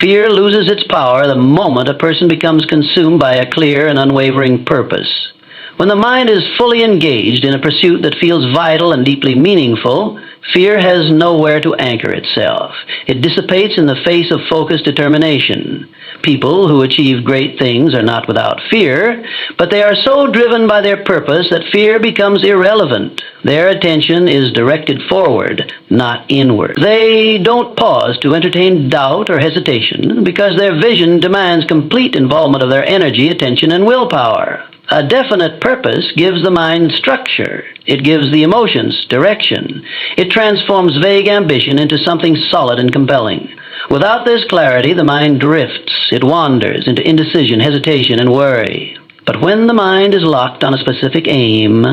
Fear loses its power the moment a person becomes consumed by a clear and unwavering purpose. When the mind is fully engaged in a pursuit that feels vital and deeply meaningful, fear has nowhere to anchor itself. It dissipates in the face of focused determination. People who achieve great things are not without fear, but they are so driven by their purpose that fear becomes irrelevant. Their attention is directed forward, not inward. They don't pause to entertain doubt or hesitation because their vision demands complete involvement of their energy, attention, and willpower. A definite purpose gives the mind structure. It gives the emotions direction. It transforms vague ambition into something solid and compelling. Without this clarity, the mind drifts. It wanders into indecision, hesitation, and worry. But when the mind is locked on a specific aim,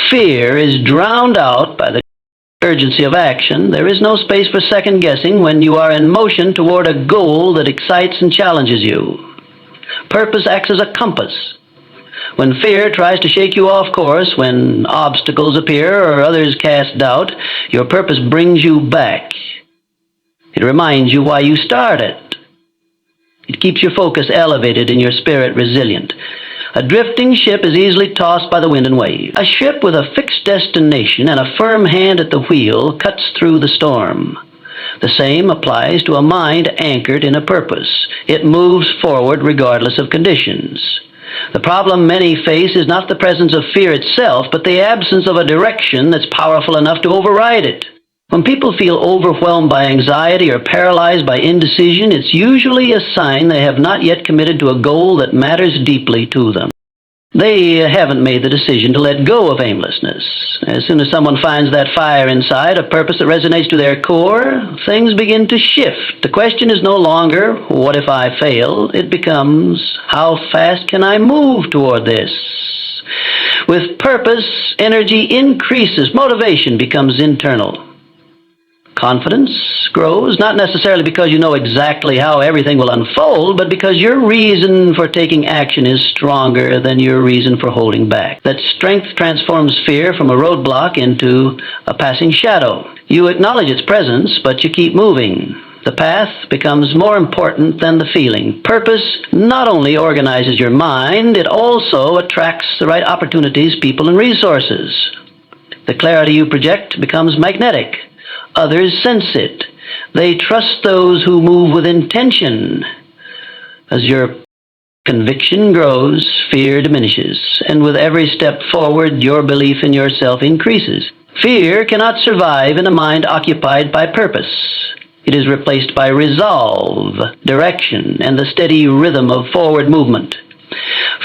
fear is drowned out by the urgency of action. There is no space for second guessing when you are in motion toward a goal that excites and challenges you. Purpose acts as a compass. When fear tries to shake you off course, when obstacles appear or others cast doubt, your purpose brings you back. It reminds you why you started. It keeps your focus elevated and your spirit resilient. A drifting ship is easily tossed by the wind and wave. A ship with a fixed destination and a firm hand at the wheel cuts through the storm. The same applies to a mind anchored in a purpose. It moves forward regardless of conditions. The problem many face is not the presence of fear itself, but the absence of a direction that's powerful enough to override it. When people feel overwhelmed by anxiety or paralyzed by indecision, it's usually a sign they have not yet committed to a goal that matters deeply to them. They haven't made the decision to let go of aimlessness. As soon as someone finds that fire inside, a purpose that resonates to their core, things begin to shift. The question is no longer, what if I fail? It becomes, how fast can I move toward this? With purpose, energy increases, motivation becomes internal. Confidence grows, not necessarily because you know exactly how everything will unfold, but because your reason for taking action is stronger than your reason for holding back. That strength transforms fear from a roadblock into a passing shadow. You acknowledge its presence, but you keep moving. The path becomes more important than the feeling. Purpose not only organizes your mind, it also attracts the right opportunities, people, and resources. The clarity you project becomes magnetic. Others sense it. They trust those who move with intention. As your conviction grows, fear diminishes, and with every step forward, your belief in yourself increases. Fear cannot survive in a mind occupied by purpose. It is replaced by resolve, direction, and the steady rhythm of forward movement.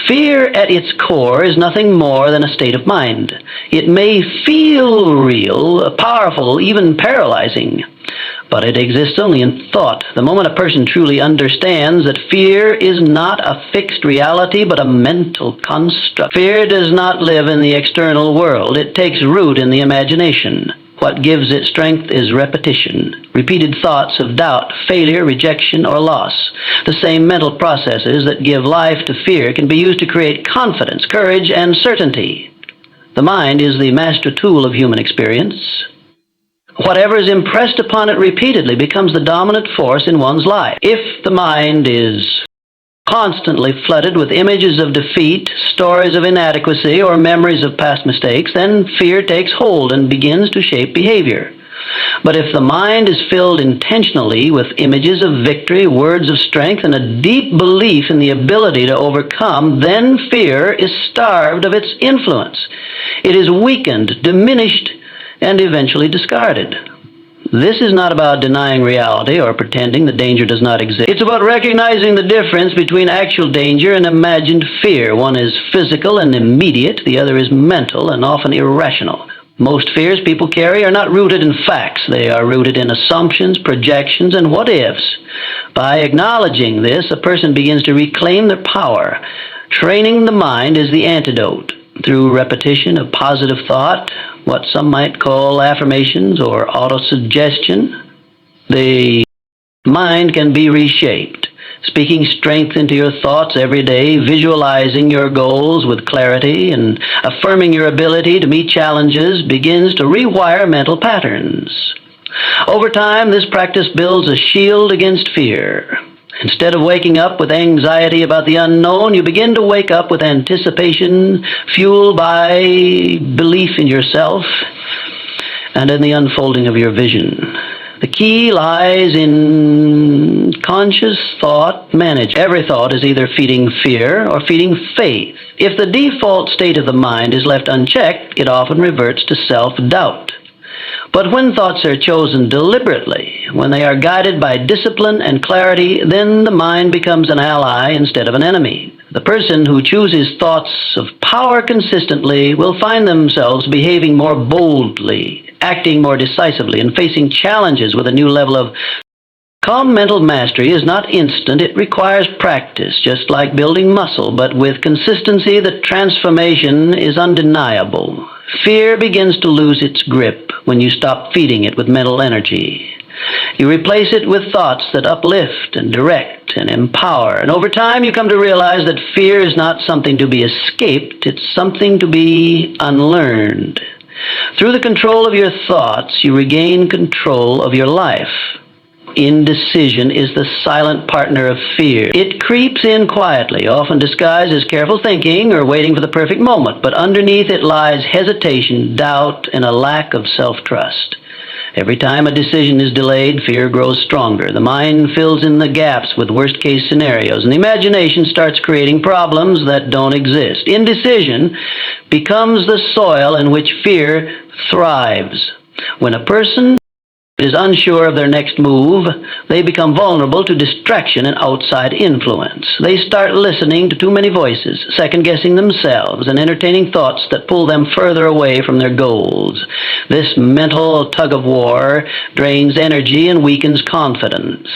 Fear at its core is nothing more than a state of mind. It may feel real, powerful, even paralyzing, but it exists only in thought. The moment a person truly understands that fear is not a fixed reality but a mental construct. Fear does not live in the external world. It takes root in the imagination. What gives it strength is repetition, repeated thoughts of doubt, failure, rejection, or loss. The same mental processes that give life to fear can be used to create confidence, courage, and certainty. The mind is the master tool of human experience. Whatever is impressed upon it repeatedly becomes the dominant force in one's life. If the mind is constantly flooded with images of defeat, stories of inadequacy, or memories of past mistakes, then fear takes hold and begins to shape behavior. But if the mind is filled intentionally with images of victory, words of strength, and a deep belief in the ability to overcome, then fear is starved of its influence. It is weakened, diminished, and eventually discarded. This is not about denying reality or pretending that danger does not exist. It's about recognizing the difference between actual danger and imagined fear. One is physical and immediate, the other is mental and often irrational. Most fears people carry are not rooted in facts. They are rooted in assumptions, projections, and what-ifs. By acknowledging this, a person begins to reclaim their power. Training the mind is the antidote. Through repetition of positive thought, what some might call affirmations or autosuggestion, the mind can be reshaped. Speaking strength into your thoughts every day, visualizing your goals with clarity, and affirming your ability to meet challenges begins to rewire mental patterns. Over time, this practice builds a shield against fear. Instead of waking up with anxiety about the unknown, you begin to wake up with anticipation, fueled by belief in yourself and in the unfolding of your vision. The key lies in conscious thought management. Every thought is either feeding fear or feeding faith. If the default state of the mind is left unchecked, it often reverts to self-doubt. But when thoughts are chosen deliberately, when they are guided by discipline and clarity, then the mind becomes an ally instead of an enemy. The person who chooses thoughts of power consistently will find themselves behaving more boldly, acting more decisively, and facing challenges with a new level of calm. Mental mastery is not instant. It requires practice, just like building muscle, but with consistency, the transformation is undeniable. Fear begins to lose its grip when you stop feeding it with mental energy. You replace it with thoughts that uplift and direct and empower. And over time, you come to realize that fear is not something to be escaped. It's something to be unlearned. Through the control of your thoughts, you regain control of your life. Indecision is the silent partner of fear. It creeps in quietly, often disguised as careful thinking or waiting for the perfect moment, but underneath it lies hesitation, doubt, and a lack of self-trust. Every time a decision is delayed, fear grows stronger. The mind fills in the gaps with worst-case scenarios, and the imagination starts creating problems that don't exist. Indecision becomes the soil in which fear thrives. When a person is unsure of their next move, they become vulnerable to distraction and outside influence. They start listening to too many voices, second-guessing themselves, and entertaining thoughts that pull them further away from their goals. This mental tug-of-war drains energy and weakens confidence.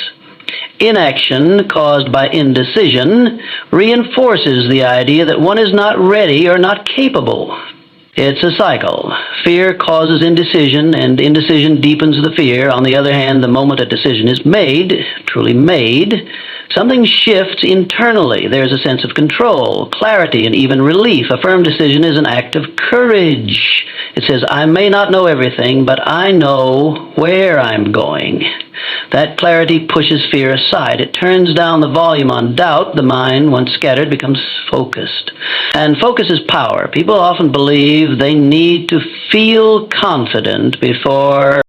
Inaction caused by indecision reinforces the idea that one is not ready or not capable. It's a cycle. Fear causes indecision, and indecision deepens the fear. On the other hand, the moment a decision is made, truly made, something shifts internally. There's a sense of control, clarity, and even relief. A firm decision is an act of courage. It says, I may not know everything, but I know where I'm going. That clarity pushes fear aside. It turns down the volume on doubt. The mind, once scattered, becomes focused. And focus is power. People often believe they need to feel confident before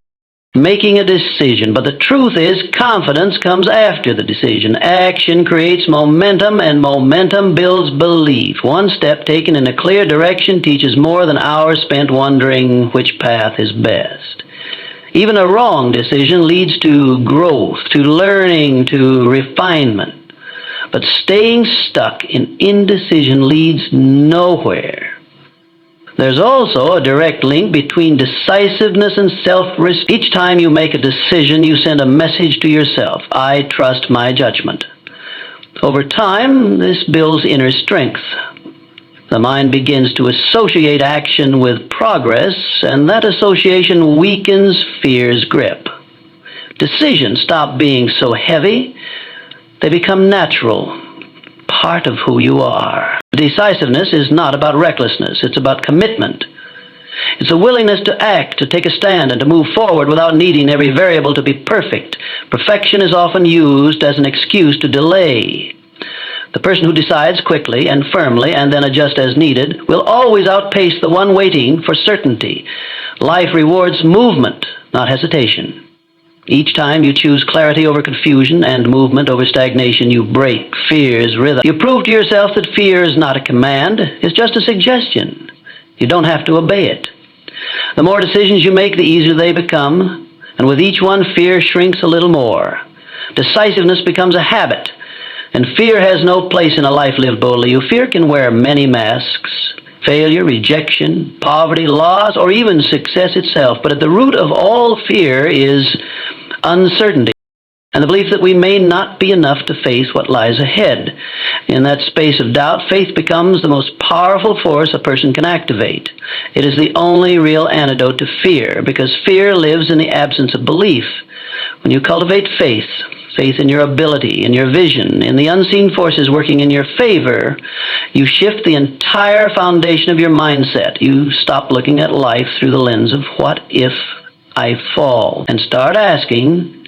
making a decision. But the truth is, confidence comes after the decision. Action creates momentum, and momentum builds belief. One step taken in a clear direction teaches more than hours spent wondering which path is best. Even a wrong decision leads to growth, to learning, to refinement. But staying stuck in indecision leads nowhere. There's also a direct link between decisiveness and self-respect. Each time you make a decision, you send a message to yourself. I trust my judgment. Over time, this builds inner strength. The mind begins to associate action with progress, and that association weakens fear's grip. Decisions stop being so heavy. They become natural, part of who you are. Decisiveness is not about recklessness. It's about commitment. It's a willingness to act, to take a stand, and to move forward without needing every variable to be perfect. Perfection is often used as an excuse to delay. The person who decides quickly and firmly and then adjusts as needed will always outpace the one waiting for certainty. Life rewards movement, not hesitation. Each time you choose clarity over confusion and movement over stagnation, you break fear's rhythm. You prove to yourself that fear is not a command, it's just a suggestion. You don't have to obey it. The more decisions you make, the easier they become, and with each one, fear shrinks a little more. Decisiveness becomes a habit. And fear has no place in a life lived boldly. Fear can wear many masks: failure, rejection, poverty, loss, or even success itself. But at the root of all fear is uncertainty, and the belief that we may not be enough to face what lies ahead. In that space of doubt, faith becomes the most powerful force a person can activate. It is the only real antidote to fear, because fear lives in the absence of belief. When you cultivate faith in your ability, in your vision, in the unseen forces working in your favor, you shift the entire foundation of your mindset. You stop looking at life through the lens of what if I fall, and start asking,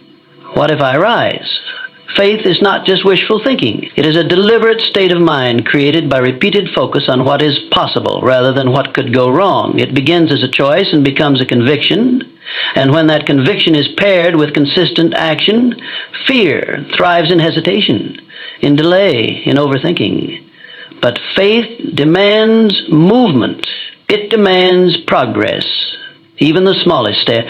what if I rise? Faith is not just wishful thinking. It is a deliberate state of mind created by repeated focus on what is possible rather than what could go wrong. It begins as a choice and becomes a conviction. And when that conviction is paired with consistent action, fear thrives in hesitation, in delay, in overthinking. But faith demands movement. It demands progress. Even the smallest step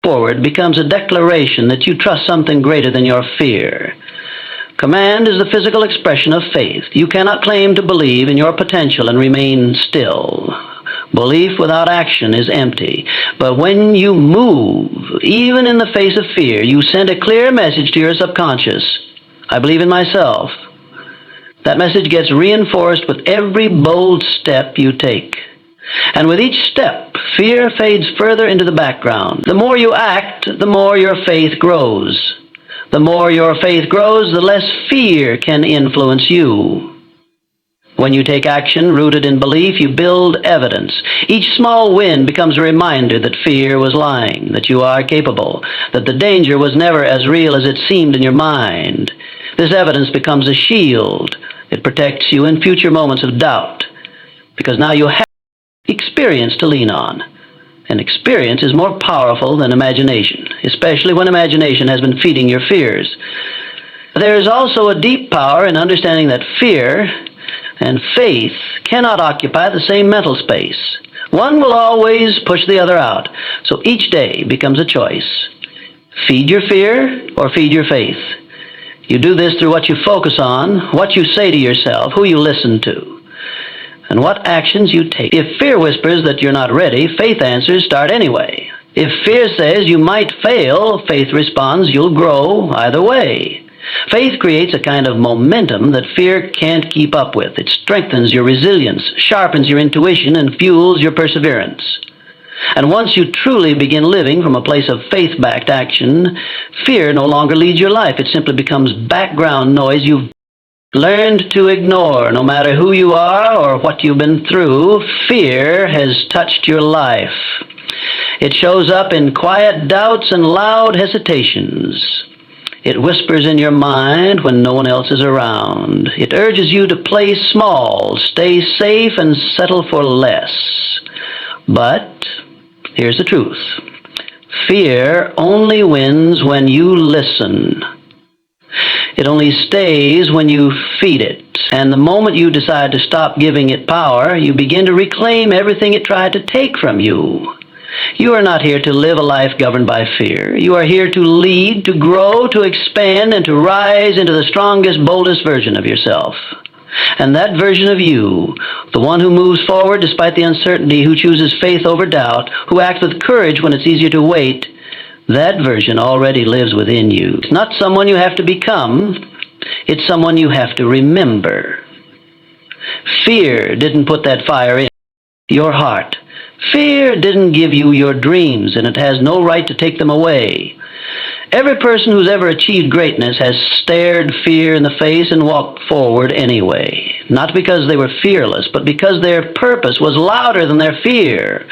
forward becomes a declaration that you trust something greater than your fear. Command is the physical expression of faith. You cannot claim to believe in your potential and remain still. Belief without action is empty. But when you move, even in the face of fear, you send a clear message to your subconscious. I believe in myself. That message gets reinforced with every bold step you take. And with each step, fear fades further into the background. The more you act, the more your faith grows. The more your faith grows, the less fear can influence you. When you take action rooted in belief, you build evidence. Each small win becomes a reminder that fear was lying, that you are capable, that the danger was never as real as it seemed in your mind. This evidence becomes a shield. It protects you in future moments of doubt, because now you have experience to lean on. And experience is more powerful than imagination, especially when imagination has been feeding your fears. There is also a deep power in understanding that fear and faith cannot occupy the same mental space. One will always push the other out, so each day becomes a choice. Feed your fear or feed your faith. You do this through what you focus on, what you say to yourself, who you listen to, and what actions you take. If fear whispers that you're not ready, faith answers start anyway. If fear says you might fail, faith responds you'll grow either way. Faith creates a kind of momentum that fear can't keep up with. It strengthens your resilience, sharpens your intuition, and fuels your perseverance. And once you truly begin living from a place of faith-backed action, fear no longer leads your life. It simply becomes background noise you've learned to ignore. No matter who you are or what you've been through, fear has touched your life. It shows up in quiet doubts and loud hesitations. It whispers in your mind when no one else is around. It urges you to play small, stay safe, and settle for less. But here's the truth. Fear only wins when you listen. It only stays when you feed it. And the moment you decide to stop giving it power, you begin to reclaim everything it tried to take from you. You are not here to live a life governed by fear. You are here to lead, to grow, to expand, and to rise into the strongest, boldest version of yourself. And that version of you, the one who moves forward despite the uncertainty, who chooses faith over doubt, who acts with courage when it's easier to wait, that version already lives within you. It's not someone you have to become. It's someone you have to remember. Fear didn't put that fire in your heart. Fear didn't give you your dreams, and it has no right to take them away. Every person who's ever achieved greatness has stared fear in the face and walked forward anyway. Not because they were fearless, but because their purpose was louder than their fear.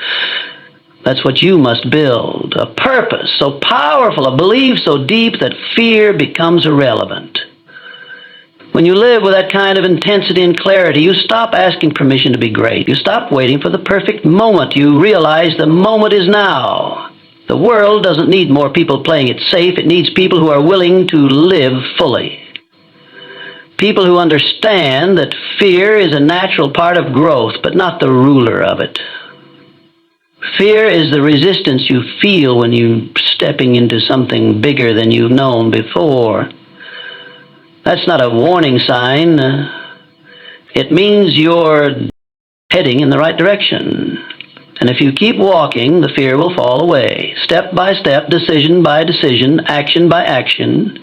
That's what you must build. A purpose so powerful, a belief so deep that fear becomes irrelevant. When you live with that kind of intensity and clarity, you stop asking permission to be great. You stop waiting for the perfect moment. You realize the moment is now. The world doesn't need more people playing it safe. It needs people who are willing to live fully. People who understand that fear is a natural part of growth, but not the ruler of it. Fear is the resistance you feel when you're stepping into something bigger than you've known before. That's not a warning sign. It means you're heading in the right direction. And if you keep walking, the fear will fall away. Step by step, decision by decision, action by action.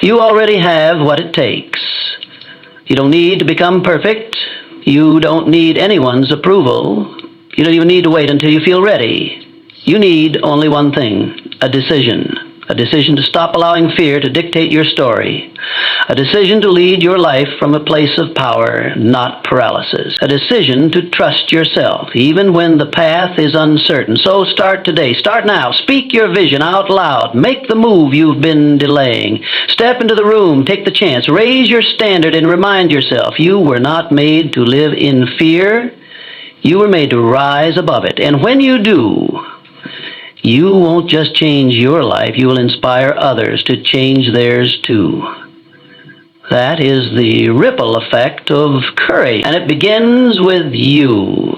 You already have what it takes. You don't need to become perfect. You don't need anyone's approval. You don't even need to wait until you feel ready. You need only one thing, a decision. A decision to stop allowing fear to dictate your story. A decision to lead your life from a place of power, not paralysis. A decision to trust yourself, even when the path is uncertain. So start today. Start now. Speak your vision out loud. Make the move you've been delaying. Step into the room. Take the chance. Raise your standard and remind yourself you were not made to live in fear. You were made to rise above it. And when you do, you won't just change your life, you will inspire others to change theirs too. That is the ripple effect of courage, and it begins with you.